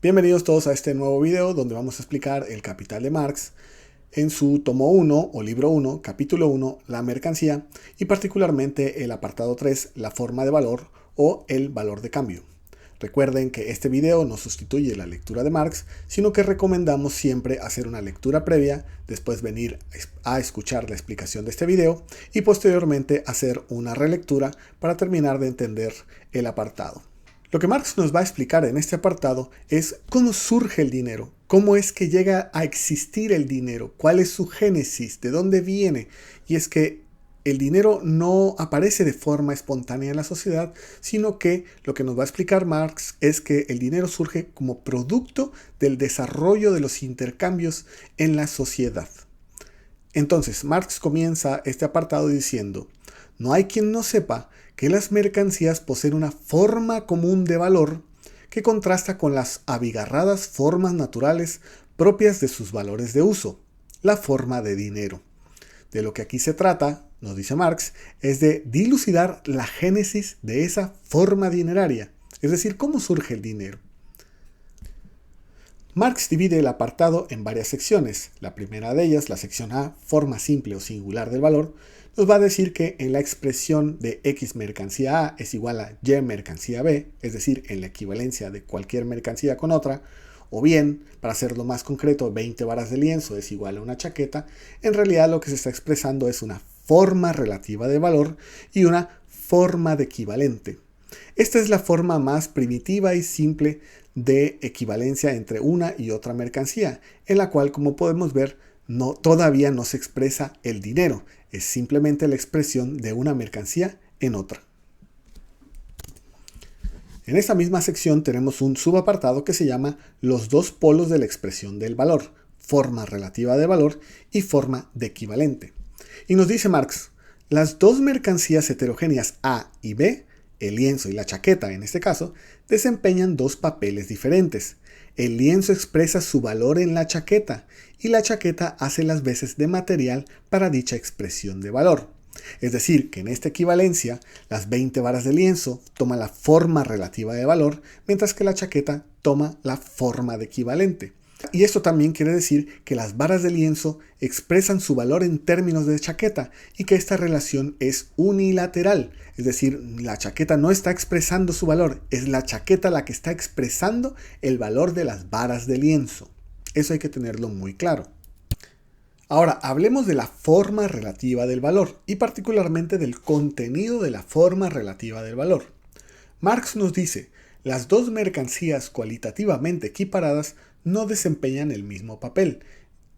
Bienvenidos todos a este nuevo video donde vamos a explicar el Capital de Marx en su tomo 1 o libro 1, capítulo 1, la mercancía y particularmente el apartado 3, la forma de valor o el valor de cambio. Recuerden que este video no sustituye la lectura de Marx, sino que recomendamos siempre hacer una lectura previa, después venir a escuchar la explicación de este video y posteriormente hacer una relectura para terminar de entender el apartado. Lo que Marx nos va a explicar en este apartado es cómo surge el dinero, cómo es que llega a existir el dinero, cuál es su génesis, de dónde viene. Y es que el dinero no aparece de forma espontánea en la sociedad, sino que lo que nos va a explicar Marx es que el dinero surge como producto del desarrollo de los intercambios en la sociedad. Entonces, Marx comienza este apartado diciendo: no hay quien no sepa que las mercancías poseen una forma común de valor que contrasta con las abigarradas formas naturales propias de sus valores de uso, la forma de dinero. De lo que aquí se trata, nos dice Marx, es de dilucidar la génesis de esa forma dineraria, es decir, cómo surge el dinero. Marx divide el apartado en varias secciones. La primera de ellas, la sección A, forma simple o singular del valor, nos va a decir que en la expresión de X mercancía A es igual a Y mercancía B, es decir, en la equivalencia de cualquier mercancía con otra, o bien, para hacerlo más concreto, 20 varas de lienzo es igual a una chaqueta. En realidad lo que se está expresando es una forma relativa de valor y una forma de equivalente. Esta es la forma más primitiva y simple de equivalencia entre una y otra mercancía, en la cual, como podemos ver, todavía no se expresa el dinero, es simplemente la expresión de una mercancía en otra. En esta misma sección tenemos un subapartado que se llama los dos polos de la expresión del valor, forma relativa de valor y forma de equivalente. Y nos dice Marx, las dos mercancías heterogéneas A y B, el lienzo y la chaqueta en este caso, desempeñan dos papeles diferentes. El lienzo expresa su valor en la chaqueta y la chaqueta hace las veces de material para dicha expresión de valor. Es decir, que en esta equivalencia, las 20 varas de lienzo toman la forma relativa de valor, mientras que la chaqueta toma la forma de equivalente. Y esto también quiere decir que las varas de lienzo expresan su valor en términos de chaqueta y que esta relación es unilateral. Es decir, la chaqueta no está expresando su valor, es la chaqueta la que está expresando el valor de las varas de lienzo. Eso hay que tenerlo muy claro. Ahora, hablemos de la forma relativa del valor y particularmente del contenido de la forma relativa del valor. Marx nos dice, las dos mercancías cualitativamente equiparadas no desempeñan el mismo papel.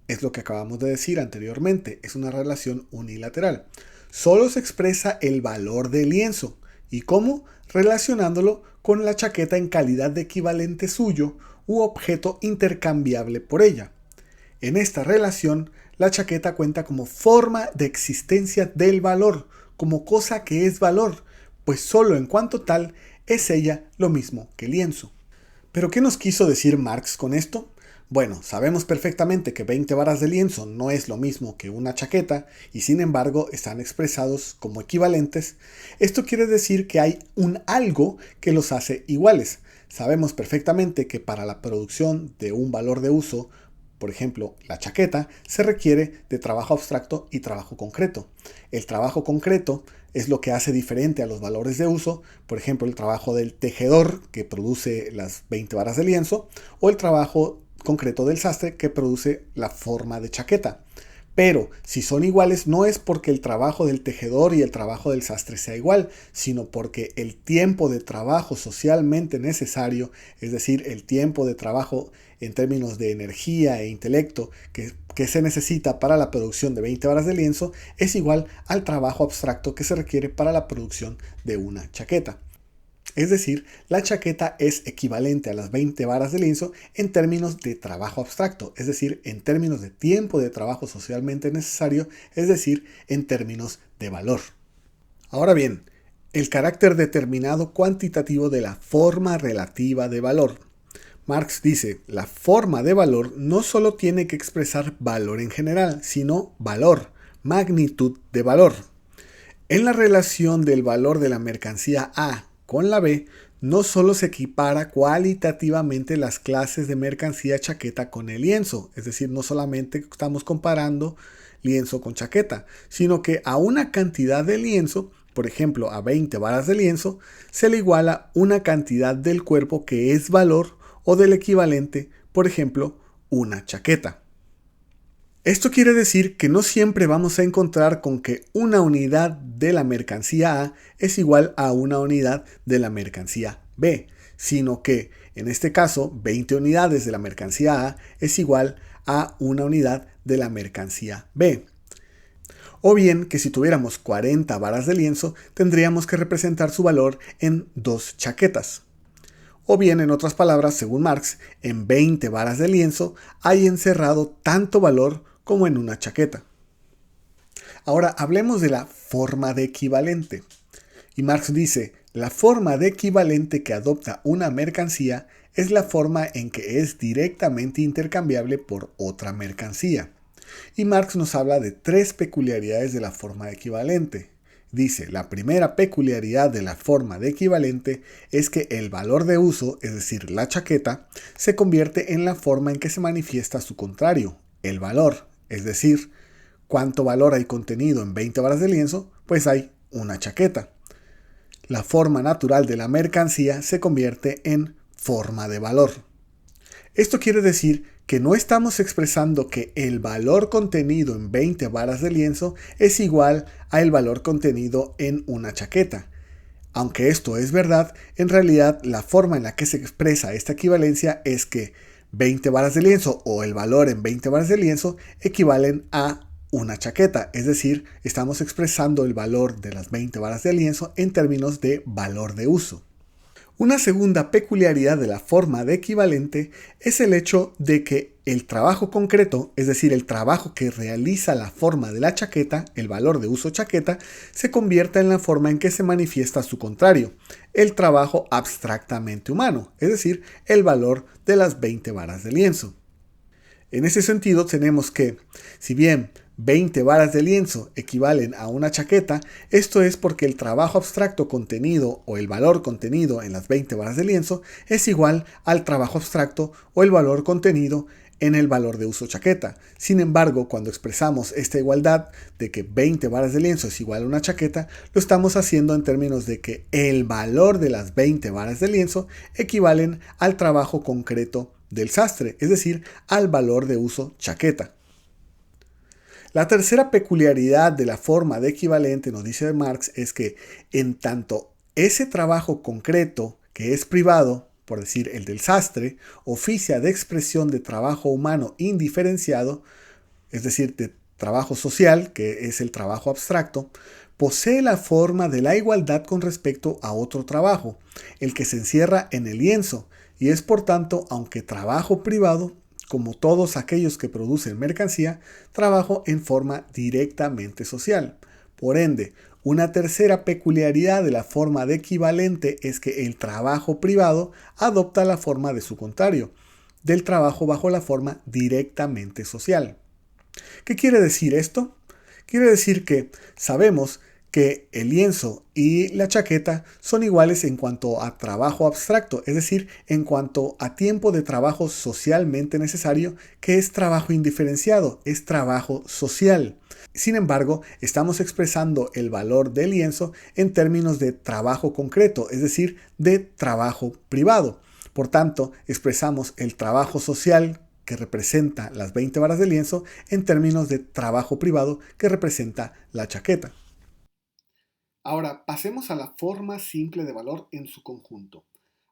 Es lo que acabamos de decir anteriormente, es una relación unilateral. Solo se expresa el valor del lienzo. ¿Y cómo? Relacionándolo con la chaqueta en calidad de equivalente suyo u objeto intercambiable por ella. En esta relación, la chaqueta cuenta como forma de existencia del valor, como cosa que es valor, pues solo en cuanto tal es ella lo mismo que el lienzo. ¿Pero qué nos quiso decir Marx con esto? Bueno, sabemos perfectamente que 20 varas de lienzo no es lo mismo que una chaqueta y sin embargo están expresados como equivalentes. Esto quiere decir que hay un algo que los hace iguales. Sabemos perfectamente que para la producción de un valor de uso, por ejemplo, la chaqueta, se requiere de trabajo abstracto y trabajo concreto. El trabajo concreto es lo que hace diferente a los valores de uso, por ejemplo, el trabajo del tejedor que produce las 20 varas de lienzo o el trabajo concreto del sastre que produce la forma de chaqueta. Pero si son iguales no es porque el trabajo del tejedor y el trabajo del sastre sea igual, sino porque el tiempo de trabajo socialmente necesario, es decir, el tiempo de trabajo en términos de energía e intelecto que se necesita para la producción de 20 varas de lienzo, es igual al trabajo abstracto que se requiere para la producción de una chaqueta. Es decir, la chaqueta es equivalente a las 20 varas de lienzo en términos de trabajo abstracto, es decir, en términos de tiempo de trabajo socialmente necesario, es decir, en términos de valor. Ahora bien, el carácter determinado cuantitativo de la forma relativa de valor. Marx dice, la forma de valor no solo tiene que expresar valor en general, sino valor, magnitud de valor. En la relación del valor de la mercancía A con la B, no solo se equipara cualitativamente las clases de mercancía chaqueta con el lienzo, es decir, no solamente estamos comparando lienzo con chaqueta, sino que a una cantidad de lienzo, por ejemplo, a 20 varas de lienzo, se le iguala una cantidad del cuerpo que es valor o del equivalente, por ejemplo, una chaqueta. Esto quiere decir que no siempre vamos a encontrar con que una unidad de la mercancía A es igual a una unidad de la mercancía B, sino que en este caso 20 unidades de la mercancía A es igual a una unidad de la mercancía B. O bien que si tuviéramos 40 varas de lienzo tendríamos que representar su valor en 2 chaquetas. O bien, en otras palabras, según Marx, en 20 varas de lienzo hay encerrado tanto valor como en una chaqueta. Ahora hablemos de la forma de equivalente. Y Marx dice, la forma de equivalente que adopta una mercancía es la forma en que es directamente intercambiable por otra mercancía. Y Marx nos habla de 3 peculiaridades de la forma de equivalente. Dice, la primera peculiaridad de la forma de equivalente es que el valor de uso, es decir, la chaqueta, se convierte en la forma en que se manifiesta su contrario, el valor, es decir, cuánto valor hay contenido en 20 varas de lienzo, pues hay una chaqueta. La forma natural de la mercancía se convierte en forma de valor. Esto quiere decir que no estamos expresando que el valor contenido en 20 varas de lienzo es igual al valor contenido en una chaqueta. Aunque esto es verdad, en realidad la forma en la que se expresa esta equivalencia es que 20 varas de lienzo o el valor en 20 varas de lienzo equivalen a una chaqueta, es decir, estamos expresando el valor de las 20 varas de lienzo en términos de valor de uso. Una segunda peculiaridad de la forma de equivalente es el hecho de que el trabajo concreto, es decir, el trabajo que realiza la forma de la chaqueta, el valor de uso chaqueta, se convierta en la forma en que se manifiesta su contrario, el trabajo abstractamente humano, es decir, el valor de las 20 varas de lienzo. En ese sentido tenemos que, si bien 20 varas de lienzo equivalen a una chaqueta, esto es porque el trabajo abstracto contenido o el valor contenido en las 20 varas de lienzo es igual al trabajo abstracto o el valor contenido en el valor de uso chaqueta. Sin embargo, cuando expresamos esta igualdad de que 20 varas de lienzo es igual a una chaqueta, lo estamos haciendo en términos de que el valor de las 20 varas de lienzo equivalen al trabajo concreto del sastre, es decir, al valor de uso chaqueta. La tercera peculiaridad de la forma de equivalente, nos dice Marx, es que en tanto ese trabajo concreto que es privado, por decir el del sastre, oficia de expresión de trabajo humano indiferenciado, es decir, de trabajo social, que es el trabajo abstracto, posee la forma de la igualdad con respecto a otro trabajo, el que se encierra en el lienzo, y es por tanto, aunque trabajo privado, como todos aquellos que producen mercancía, trabajo en forma directamente social. Por ende, una tercera peculiaridad de la forma de equivalente es que el trabajo privado adopta la forma de su contrario, del trabajo bajo la forma directamente social. ¿Qué quiere decir esto? Quiere decir que sabemos que el lienzo y la chaqueta son iguales en cuanto a trabajo abstracto, es decir, en cuanto a tiempo de trabajo socialmente necesario, que es trabajo indiferenciado, es trabajo social. Sin embargo, estamos expresando el valor del lienzo en términos de trabajo concreto, es decir, de trabajo privado. Por tanto, expresamos el trabajo social que representa las 20 varas de lienzo en términos de trabajo privado que representa la chaqueta. Ahora, pasemos a la forma simple de valor en su conjunto.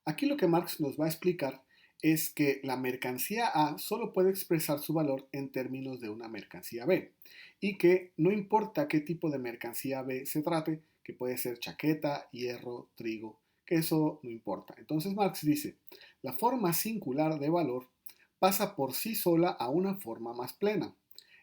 Aquí lo que Marx nos va a explicar es que la mercancía A solo puede expresar su valor en términos de una mercancía B y que no importa qué tipo de mercancía B se trate, que puede ser chaqueta, hierro, trigo, que eso no importa. Entonces Marx dice, la forma singular de valor pasa por sí sola a una forma más plena.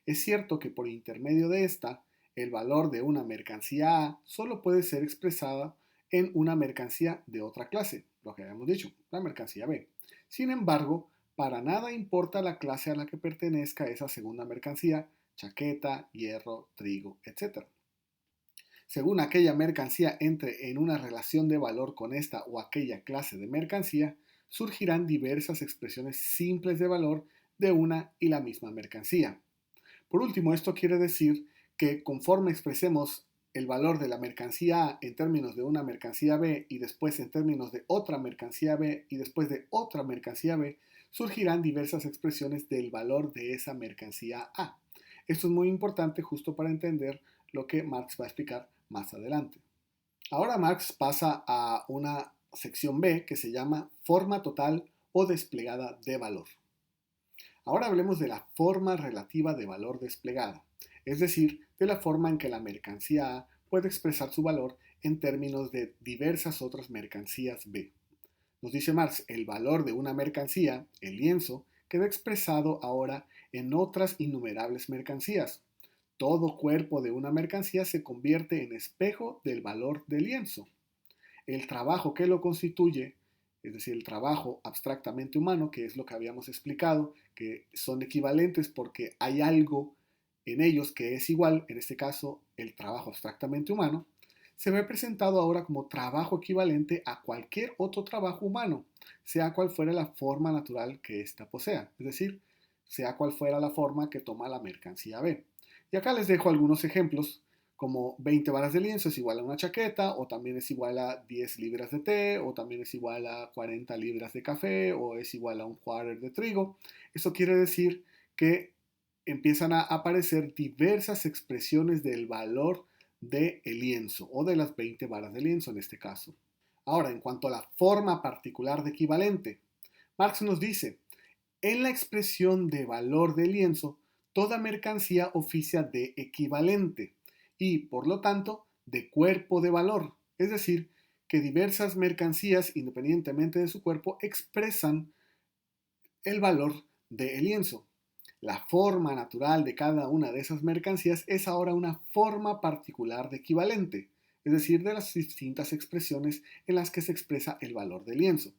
Es cierto que por intermedio de esta, el valor de una mercancía A solo puede ser expresada en una mercancía de otra clase, lo que habíamos dicho, la mercancía B. Sin embargo, para nada importa la clase a la que pertenezca esa segunda mercancía, chaqueta, hierro, trigo, etc. Según aquella mercancía entre en una relación de valor con esta o aquella clase de mercancía, surgirán diversas expresiones simples de valor de una y la misma mercancía. Por último, esto quiere decir que conforme expresemos el valor de la mercancía A en términos de una mercancía B y después en términos de otra mercancía B y después de otra mercancía B, surgirán diversas expresiones del valor de esa mercancía A. Esto es muy importante justo para entender lo que Marx va a explicar más adelante. Ahora Marx pasa a una sección B que se llama forma total o desplegada de valor. Ahora hablemos de la forma relativa de valor desplegada, es decir, de la forma en que la mercancía A puede expresar su valor en términos de diversas otras mercancías B. Nos dice Marx, el valor de una mercancía, el lienzo, queda expresado ahora en otras innumerables mercancías. Todo cuerpo de una mercancía se convierte en espejo del valor del lienzo. El trabajo que lo constituye, es decir, el trabajo abstractamente humano, que es lo que habíamos explicado, que son equivalentes porque hay algo en ellos que es igual, en este caso el trabajo abstractamente humano, se ve presentado ahora como trabajo equivalente a cualquier otro trabajo humano, sea cual fuera la forma natural que ésta posea, es decir, sea cual fuera la forma que toma la mercancía B. Y acá les dejo algunos ejemplos, como 20 varas de lienzo es igual a una chaqueta, o también es igual a 10 libras de té, o también es igual a 40 libras de café, o es igual a un quarter de trigo. Eso quiere decir que empiezan a aparecer diversas expresiones del valor del lienzo, o de las 20 varas de lienzo en este caso. Ahora, en cuanto a la forma particular de equivalente, Marx nos dice, en la expresión de valor del lienzo, toda mercancía oficia de equivalente y, por lo tanto, de cuerpo de valor, es decir, que diversas mercancías, independientemente de su cuerpo, expresan el valor del lienzo. La forma natural de cada una de esas mercancías es ahora una forma particular de equivalente, es decir, de las distintas expresiones en las que se expresa el valor del lienzo.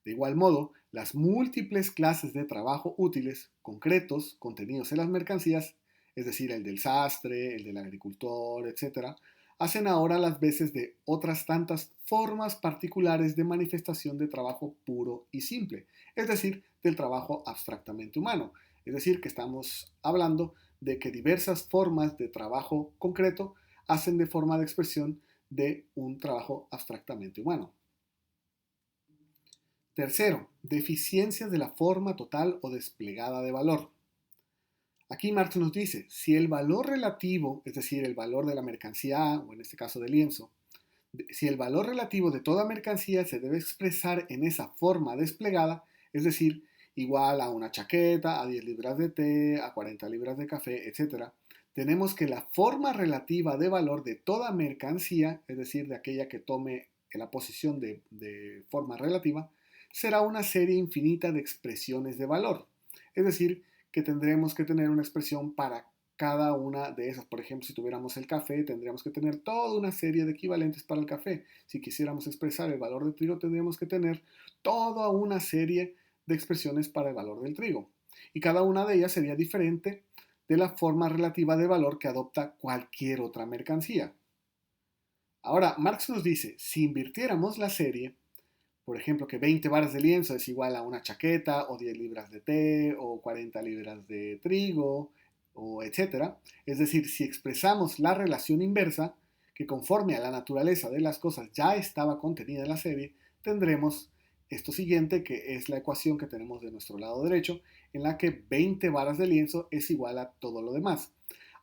De igual modo, las múltiples clases de trabajo útiles, concretos, contenidos en las mercancías, es decir, el del sastre, el del agricultor, etc., hacen ahora las veces de otras tantas formas particulares de manifestación de trabajo puro y simple, es decir, del trabajo abstractamente humano. Es decir, que estamos hablando de que diversas formas de trabajo concreto hacen de forma de expresión de un trabajo abstractamente humano. Tercero, deficiencias de la forma total o desplegada de valor. Aquí Marx nos dice, si el valor relativo, es decir, el valor de la mercancía A, o en este caso del lienzo, si el valor relativo de toda mercancía se debe expresar en esa forma desplegada, es decir, igual a una chaqueta, a 10 libras de té, a 40 libras de café, etc., tenemos que la forma relativa de valor de toda mercancía, es decir, de aquella que tome en la posición de forma relativa, será una serie infinita de expresiones de valor. Es decir, que tendremos que tener una expresión para cada una de esas. Por ejemplo, si tuviéramos el café, tendríamos que tener toda una serie de equivalentes para el café. Si quisiéramos expresar el valor del trigo, tendríamos que tener toda una serie de expresiones para el valor del trigo. Y cada una de ellas sería diferente de la forma relativa de valor que adopta cualquier otra mercancía. Ahora, Marx nos dice, si invirtiéramos la serie, por ejemplo, que 20 varas de lienzo es igual a una chaqueta, o 10 libras de té, o 40 libras de trigo, o etcétera. Es decir, si expresamos la relación inversa, que conforme a la naturaleza de las cosas ya estaba contenida en la serie, tendremos esto siguiente, que es la ecuación que tenemos de nuestro lado derecho, en la que 20 varas de lienzo es igual a todo lo demás.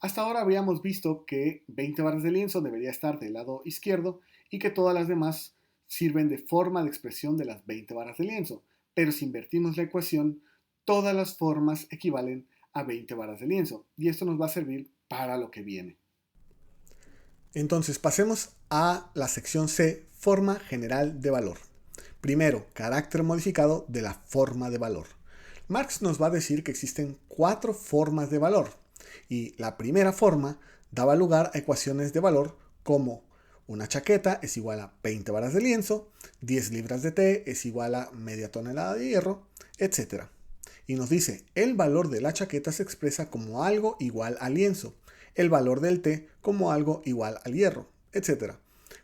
Hasta ahora habíamos visto que 20 varas de lienzo debería estar del lado izquierdo y que todas las demás sirven de forma de expresión de las 20 varas de lienzo, pero si invertimos la ecuación, todas las formas equivalen a 20 varas de lienzo, y esto nos va a servir para lo que viene. Entonces pasemos a la sección C, forma general de valor. Primero, carácter modificado de la forma de valor. Marx nos va a decir que existen 4 formas de valor, y la primera forma daba lugar a ecuaciones de valor como una chaqueta es igual a 20 varas de lienzo, 10 libras de té es igual a media tonelada de hierro, etc. Y nos dice, el valor de la chaqueta se expresa como algo igual al lienzo. el valor del té como algo igual al hierro, etc.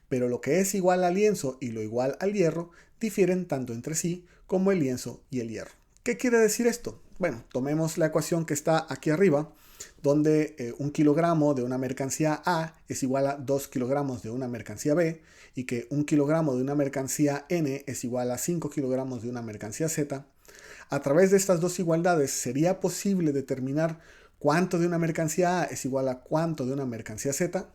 Pero lo que es igual al lienzo y lo igual al hierro difieren tanto entre sí como el lienzo y el hierro. ¿Qué quiere decir esto? Bueno, tomemos la ecuación que está aquí arriba, donde 1 kilogramo de una mercancía A es igual a 2 kilogramos de una mercancía B, y que 1 kilogramo de una mercancía N es igual a 5 kilogramos de una mercancía Z. A través de estas dos igualdades, ¿sería posible determinar cuánto de una mercancía A es igual a cuánto de una mercancía Z?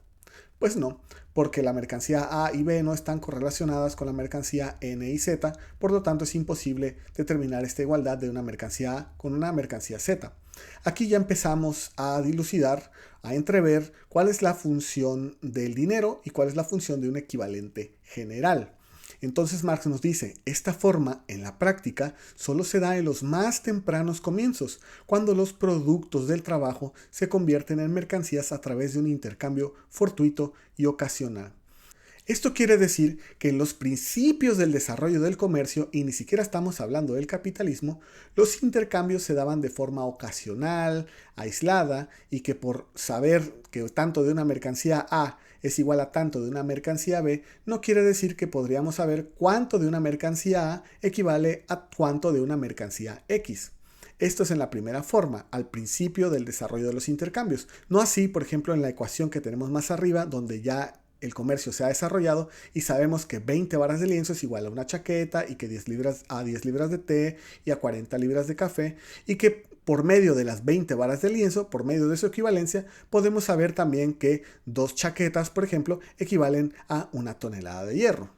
Pues no, porque la mercancía A y B no están correlacionadas con la mercancía N y Z, por lo tanto es imposible determinar esta igualdad de una mercancía A con una mercancía Z. Aquí ya empezamos a dilucidar, a entrever cuál es la función del dinero y cuál es la función de un equivalente general. Entonces Marx nos dice, esta forma en la práctica solo se da en los más tempranos comienzos, cuando los productos del trabajo se convierten en mercancías a través de un intercambio fortuito y ocasional. Esto quiere decir que en los principios del desarrollo del comercio, y ni siquiera estamos hablando del capitalismo, los intercambios se daban de forma ocasional, aislada, y que por saber que tanto de una mercancía A es igual a tanto de una mercancía B, no quiere decir que podríamos saber cuánto de una mercancía A equivale a cuánto de una mercancía X. Esto es en la primera forma, al principio del desarrollo de los intercambios. No así, por ejemplo, en la ecuación que tenemos más arriba, donde ya el comercio se ha desarrollado y sabemos que 20 varas de lienzo es igual a una chaqueta y que 10 libras de té y a 40 libras de café, y que por medio de las 20 varas de lienzo, por medio de su equivalencia, podemos saber también que 2 chaquetas, por ejemplo, equivalen a 1 tonelada de hierro.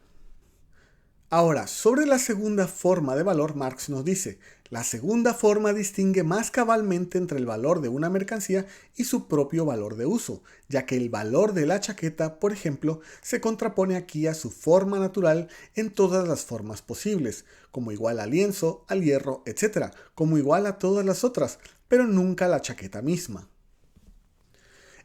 Ahora, sobre la segunda forma de valor, Marx nos dice, la segunda forma distingue más cabalmente entre el valor de una mercancía y su propio valor de uso, ya que el valor de la chaqueta, por ejemplo, se contrapone aquí a su forma natural en todas las formas posibles, como igual al lienzo, al hierro, etc., como igual a todas las otras, pero nunca a la chaqueta misma.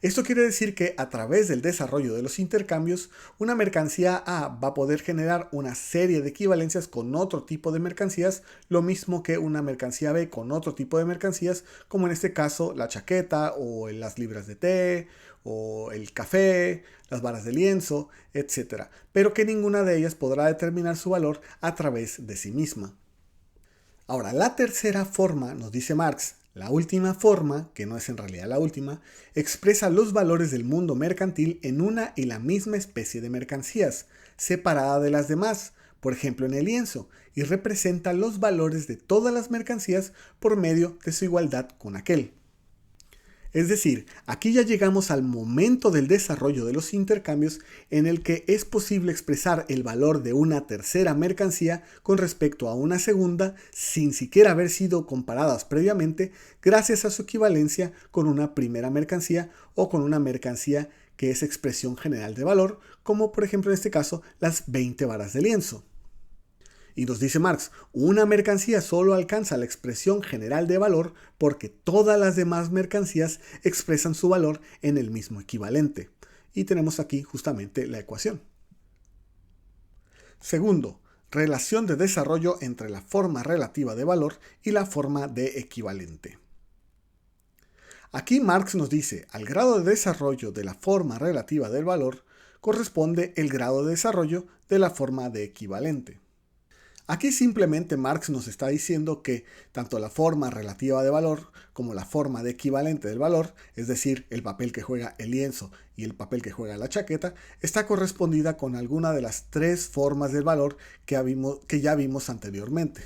Esto quiere decir que a través del desarrollo de los intercambios, una mercancía A va a poder generar una serie de equivalencias con otro tipo de mercancías, lo mismo que una mercancía B con otro tipo de mercancías, como en este caso la chaqueta o las libras de té o el café, las varas de lienzo, etc. Pero que ninguna de ellas podrá determinar su valor a través de sí misma. Ahora, la tercera forma, nos dice Marx, la última forma, que no es en realidad la última, expresa los valores del mundo mercantil en una y la misma especie de mercancías, separada de las demás, por ejemplo en el lienzo, y representa los valores de todas las mercancías por medio de su igualdad con aquel. Es decir, aquí ya llegamos al momento del desarrollo de los intercambios en el que es posible expresar el valor de una tercera mercancía con respecto a una segunda sin siquiera haber sido comparadas previamente gracias a su equivalencia con una primera mercancía o con una mercancía que es expresión general de valor, como por ejemplo en este caso las 20 varas de lienzo. Y nos dice Marx, una mercancía solo alcanza la expresión general de valor porque todas las demás mercancías expresan su valor en el mismo equivalente. Y tenemos aquí justamente la ecuación. Segundo, relación de desarrollo entre la forma relativa de valor y la forma de equivalente. Aquí Marx nos dice, al grado de desarrollo de la forma relativa del valor corresponde el grado de desarrollo de la forma de equivalente. Aquí simplemente Marx nos está diciendo que tanto la forma relativa de valor como la forma de equivalente del valor, es decir, el papel que juega el lienzo y el papel que juega la chaqueta, está correspondida con alguna de las 3 formas del valor que ya vimos anteriormente.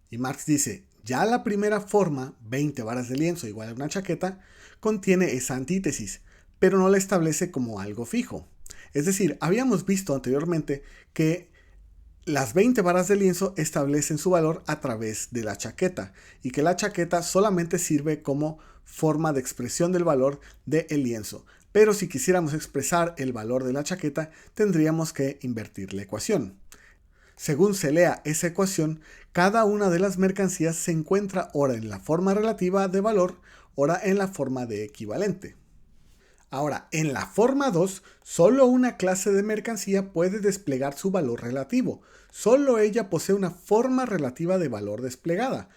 Y Marx dice, ya la primera forma, 20 varas de lienzo igual a una chaqueta, contiene esa antítesis, pero no la establece como algo fijo. Es decir, habíamos visto anteriormente que las 20 varas de lienzo establecen su valor a través de la chaqueta y que la chaqueta solamente sirve como forma de expresión del valor del lienzo. Pero si quisiéramos expresar el valor de la chaqueta, tendríamos que invertir la ecuación. Según se lea esa ecuación, cada una de las mercancías se encuentra ora en la forma relativa de valor, ora en la forma de equivalente. Ahora, en la forma 2, solo una clase de mercancía puede desplegar su valor relativo. Solo ella posee una forma relativa de valor desplegada.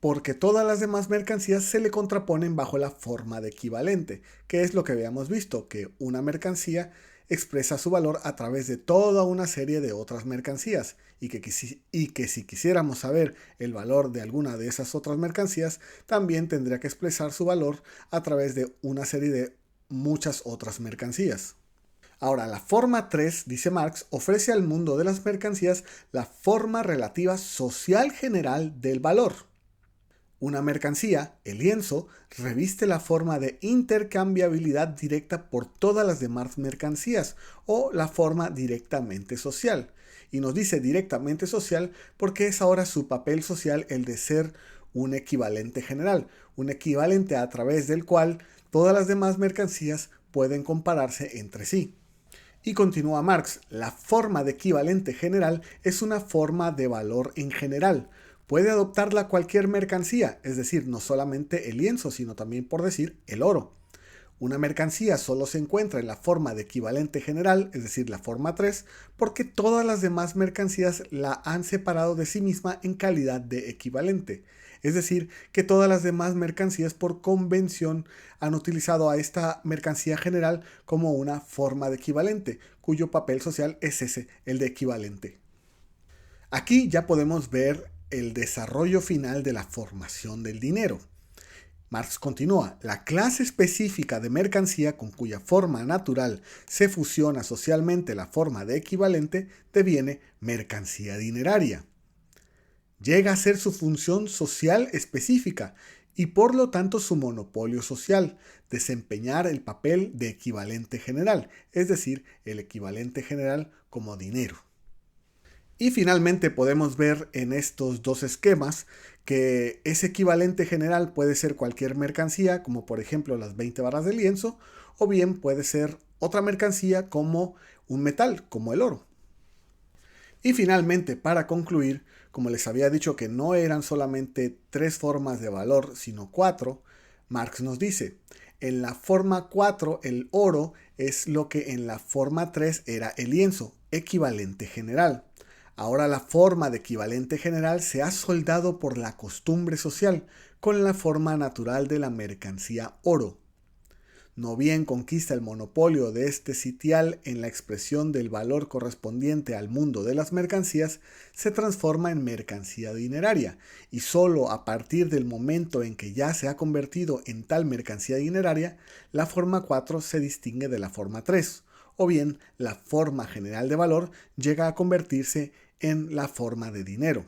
porque todas las demás mercancías se le contraponen bajo la forma de equivalente, que es lo que habíamos visto, que una mercancía expresa su valor a través de toda una serie de otras mercancías y que si quisiéramos saber el valor de alguna de esas otras mercancías, también tendría que expresar su valor a través de una serie de muchas otras mercancías. Ahora, la forma 3, dice Marx, ofrece al mundo de las mercancías la forma relativa social general del valor. Una mercancía, el lienzo, reviste la forma de intercambiabilidad directa por todas las demás mercancías o la forma directamente social. Y nos dice directamente social porque es ahora su papel social el de ser un equivalente general, un equivalente a través del cual todas las demás mercancías pueden compararse entre sí. Y continúa Marx, la forma de equivalente general es una forma de valor en general. Puede adoptarla cualquier mercancía, es decir, no solamente el lienzo, sino también, por decir, el oro. Una mercancía solo se encuentra en la forma de equivalente general, es decir, la forma 3, porque todas las demás mercancías la han separado de sí misma en calidad de equivalente. Es decir, que todas las demás mercancías por convención han utilizado a esta mercancía general como una forma de equivalente, cuyo papel social es ese, el de equivalente. Aquí ya podemos ver el desarrollo final de la formación del dinero. Marx continúa, la clase específica de mercancía con cuya forma natural se fusiona socialmente la forma de equivalente deviene mercancía dineraria. Llega a ser su función social específica y por lo tanto su monopolio social, desempeñar el papel de equivalente general, es decir, el equivalente general como dinero. Y finalmente podemos ver en estos dos esquemas que ese equivalente general puede ser cualquier mercancía, como por ejemplo las 20 barras de lienzo, o bien puede ser otra mercancía como un metal, como el oro. Y finalmente, para concluir, como les había dicho que no eran solamente 3 formas de valor, sino 4, Marx nos dice, en la forma 4 el oro es lo que en la forma 3 era el lienzo, equivalente general. Ahora la forma de equivalente general se ha soldado por la costumbre social con la forma natural de la mercancía oro. No bien conquista el monopolio de este sitial en la expresión del valor correspondiente al mundo de las mercancías, se transforma en mercancía dineraria, y solo a partir del momento en que ya se ha convertido en tal mercancía dineraria, la forma 4 se distingue de la forma 3, o bien la forma general de valor llega a convertirse en la forma de dinero.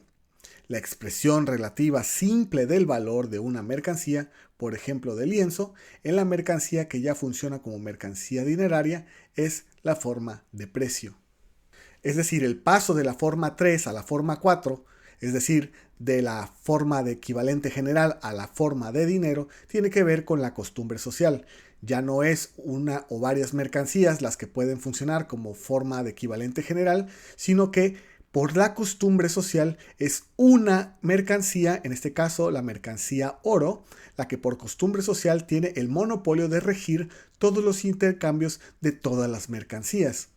La expresión relativa simple del valor de una mercancía, por ejemplo de lienzo, en la mercancía que ya funciona como mercancía dineraria es la forma de precio. Es decir, el paso de la forma 3 a la forma 4, es decir, de la forma de equivalente general a la forma de dinero, tiene que ver con la costumbre social. Ya no es una o varias mercancías las que pueden funcionar como forma de equivalente general, sino que por la costumbre social es una mercancía, en este caso la mercancía oro, la que por costumbre social tiene el monopolio de regir todos los intercambios de todas las mercancías.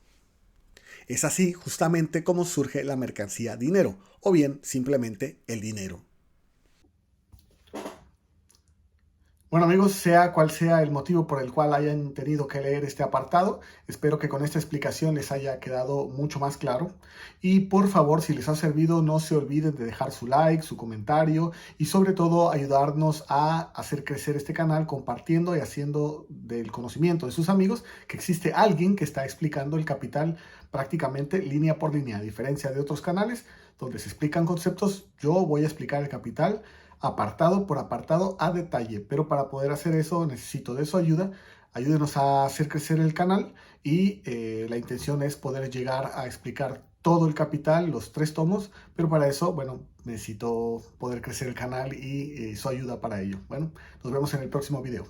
Es así justamente como surge la mercancía dinero, o bien simplemente el dinero. Bueno amigos, sea cual sea el motivo por el cual hayan tenido que leer este apartado, espero que con esta explicación les haya quedado mucho más claro. Y por favor, si les ha servido, no se olviden de dejar su like, su comentario y sobre todo ayudarnos a hacer crecer este canal compartiendo y haciendo del conocimiento de sus amigos que existe alguien que está explicando el capital prácticamente línea por línea. A diferencia de otros canales donde se explican conceptos, yo voy a explicar el capital apartado por apartado a detalle, pero para poder hacer eso necesito de su ayuda. Ayúdenos a hacer crecer el canal y la intención es poder llegar a explicar todo el capital, los 3 tomos, pero para eso, bueno, necesito poder crecer el canal y su ayuda para ello. Bueno, nos vemos en el próximo video.